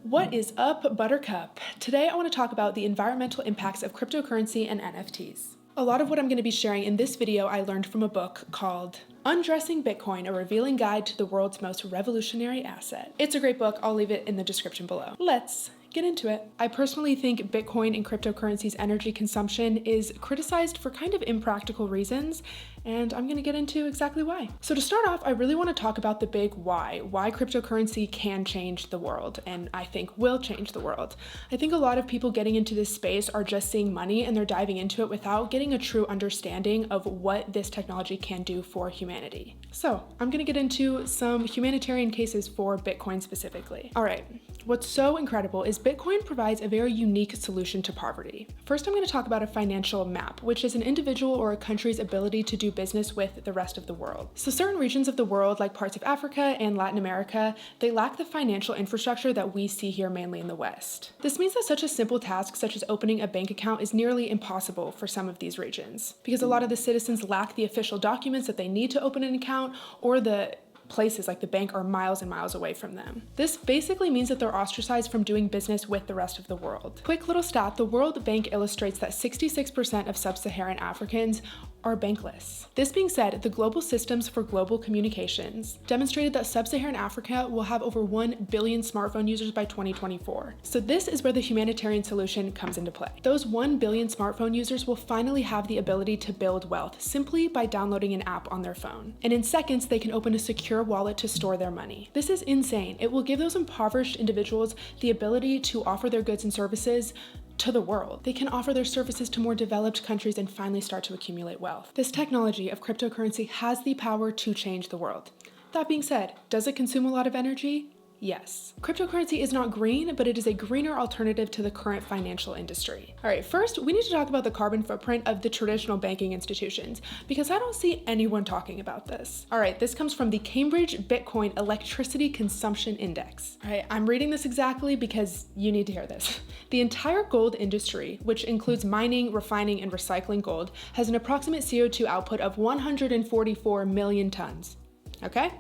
What is up, Buttercup? Today I want to talk about the environmental impacts of cryptocurrency and NFTs. A lot of what I'm going to be sharing in this video I learned from a book called Undressing Bitcoin, a revealing guide to the world's most revolutionary asset. It's a great book, I'll leave it in the description below. Let's get into it. I personally think Bitcoin and cryptocurrency's energy consumption is criticized for kind of impractical reasons, and I'm gonna get into exactly why. So to start off, I really wanna talk about the big why cryptocurrency can change the world, and I think will change the world. I think a lot of people getting into this space are just seeing money and they're diving into it without getting a true understanding of what this technology can do for humanity. So I'm gonna get into some humanitarian cases for Bitcoin specifically. All right, what's so incredible is Bitcoin provides a very unique solution to poverty. First, I'm going to talk about a financial map, which is an individual or a country's ability to do business with the rest of the world. So certain regions of the world, like parts of Africa and Latin America, they lack the financial infrastructure that we see here mainly in the West. This means that such a simple task such as opening a bank account is nearly impossible for some of these regions, because a lot of the citizens lack the official documents that they need to open an account, or the places like the bank are miles and miles away from them. This basically means that they're ostracized from doing business with the rest of the world. Quick little stat, the World Bank illustrates that 66% of sub-Saharan Africans are bankless. This being said, the Global Systems for Global Communications demonstrated that sub-Saharan Africa will have over 1 billion smartphone users by 2024. So this is where the humanitarian solution comes into play. Those 1 billion smartphone users will finally have the ability to build wealth simply by downloading an app on their phone. And in seconds, they can open a secure wallet to store their money. This is insane. It will give those impoverished individuals the ability to offer their goods and services to the world. They can offer their services to more developed countries and finally start to accumulate wealth. This technology of cryptocurrency has the power to change the world. That being said, does it consume a lot of energy? Yes. Cryptocurrency is not green, but it is a greener alternative to the current financial industry. All right, first, we need to talk about the carbon footprint of the traditional banking institutions, because I don't see anyone talking about this. All right, this comes from the Cambridge Bitcoin Electricity Consumption Index. All right, I'm reading this exactly because you need to hear this. The entire gold industry, which includes mining, refining, and recycling gold, has an approximate CO2 output of 144 million tons. Okay?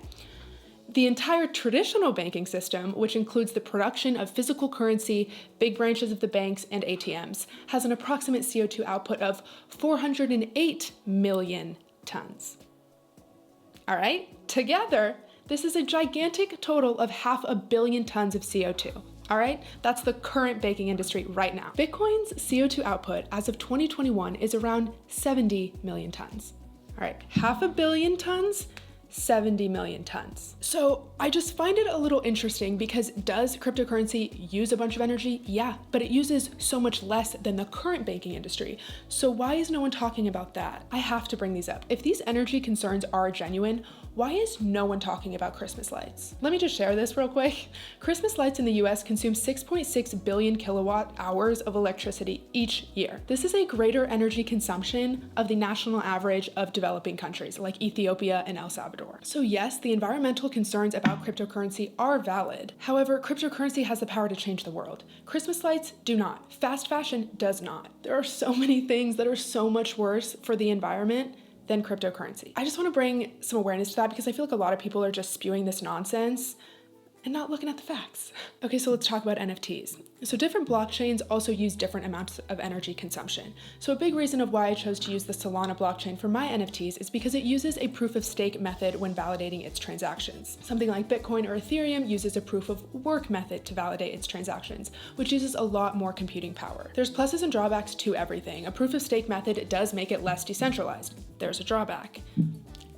The entire traditional banking system, which includes the production of physical currency, big branches of the banks, and ATMs, has an approximate CO2 output of 408 million tons. All right, together, this is a gigantic total of 500 million tons of CO2. All right, that's the current banking industry right now. Bitcoin's CO2 output as of 2021 is around 70 million tons. All right, 500 million tons, 70 million tons. So I just find it a little interesting because does cryptocurrency use a bunch of energy? Yeah, but it uses so much less than the current banking industry. So why is no one talking about that? I have to bring these up. If these energy concerns are genuine, why is no one talking about Christmas lights? Let me just share this real quick. Christmas lights in the US consume 6.6 billion kilowatt hours of electricity each year. This is a greater energy consumption of the national average of developing countries like Ethiopia and El Salvador. So yes, the environmental concerns about cryptocurrency are valid. However, cryptocurrency has the power to change the world. Christmas lights do not. Fast fashion does not. There are so many things that are so much worse for the environment than cryptocurrency. I just want to bring some awareness to that because I feel like a lot of people are just spewing this nonsense and not looking at the facts. Okay, so let's talk about NFTs. So different blockchains also use different amounts of energy consumption. So a big reason of why I chose to use the Solana blockchain for my NFTs is because it uses a proof of stake method when validating its transactions. Something like Bitcoin or Ethereum uses a proof of work method to validate its transactions, which uses a lot more computing power. There's pluses and drawbacks to everything. A proof of stake method does make it less decentralized. There's a drawback.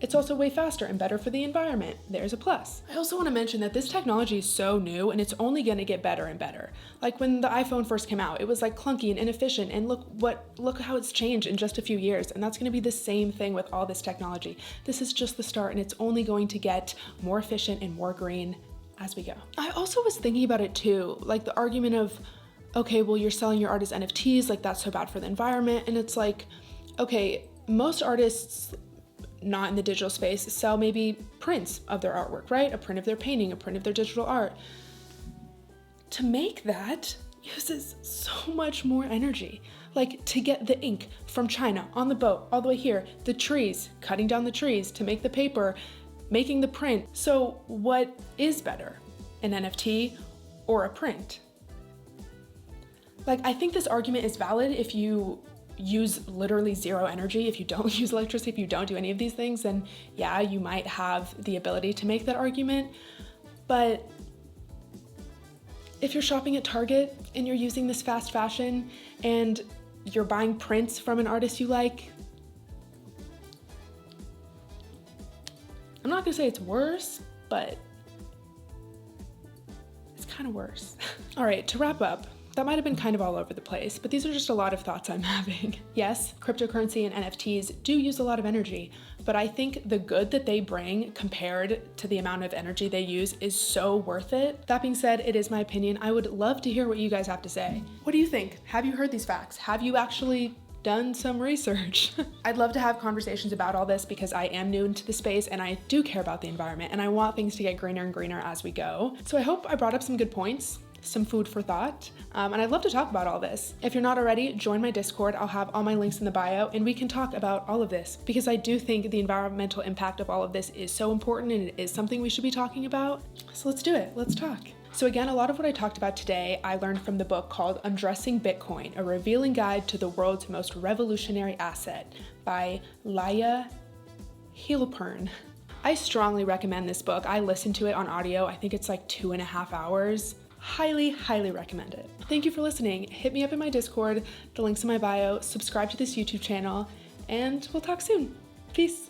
It's also way faster and better for the environment. There's a plus. I also want to mention that this technology is so new and it's only going to get better and better. Like when the iPhone first came out, it was like clunky and inefficient, and look how it's changed in just a few years. And that's going to be the same thing with all this technology. This is just the start, and it's only going to get more efficient and more green as we go. I also was thinking about it too, like the argument of, okay, well, you're selling your art as NFTs, like that's so bad for the environment. And it's like, okay, most artists not in the digital space sell maybe prints of their artwork, right? A print of their painting, a print of their digital art. To make that uses so much more energy. Like to get the ink from China on the boat all the way here, the trees, cutting down the trees to make the paper, making the print. So what is better, an NFT or a print. Like, I think this argument is valid if you use literally zero energy, if you don't use electricity, if you don't do any of these things, then yeah, you might have the ability to make that argument. But if you're shopping at Target and you're using this fast fashion and you're buying prints from an artist you like, I'm not gonna say it's worse, but it's kind of worse. All right, to wrap up, that might have been kind of all over the place, but these are just a lot of thoughts I'm having. Yes, cryptocurrency and NFTs do use a lot of energy, but I think the good that they bring compared to the amount of energy they use is so worth it. That being said, it is my opinion. I would love to hear what you guys have to say. What do you think? Have you heard these facts? Have you actually done some research? I'd love to have conversations about all this because I am new into the space and I do care about the environment and I want things to get greener and greener as we go. So I hope I brought up some good points, some food for thought, and I'd love to talk about all this. If you're not already, join my Discord. I'll have all my links in the bio and we can talk about all of this because I do think the environmental impact of all of this is so important and it is something we should be talking about. So let's do it, let's talk. So again, a lot of what I talked about today, I learned from the book called Undressing Bitcoin, A Revealing Guide to the World's Most Revolutionary Asset by Layah Heilpern. I strongly recommend this book. I listened to it on audio. I think it's like 2.5 hours. Highly, highly recommend it. Thank you for listening. Hit me up in my Discord, the link's in my bio, subscribe to this YouTube channel, and we'll talk soon. Peace.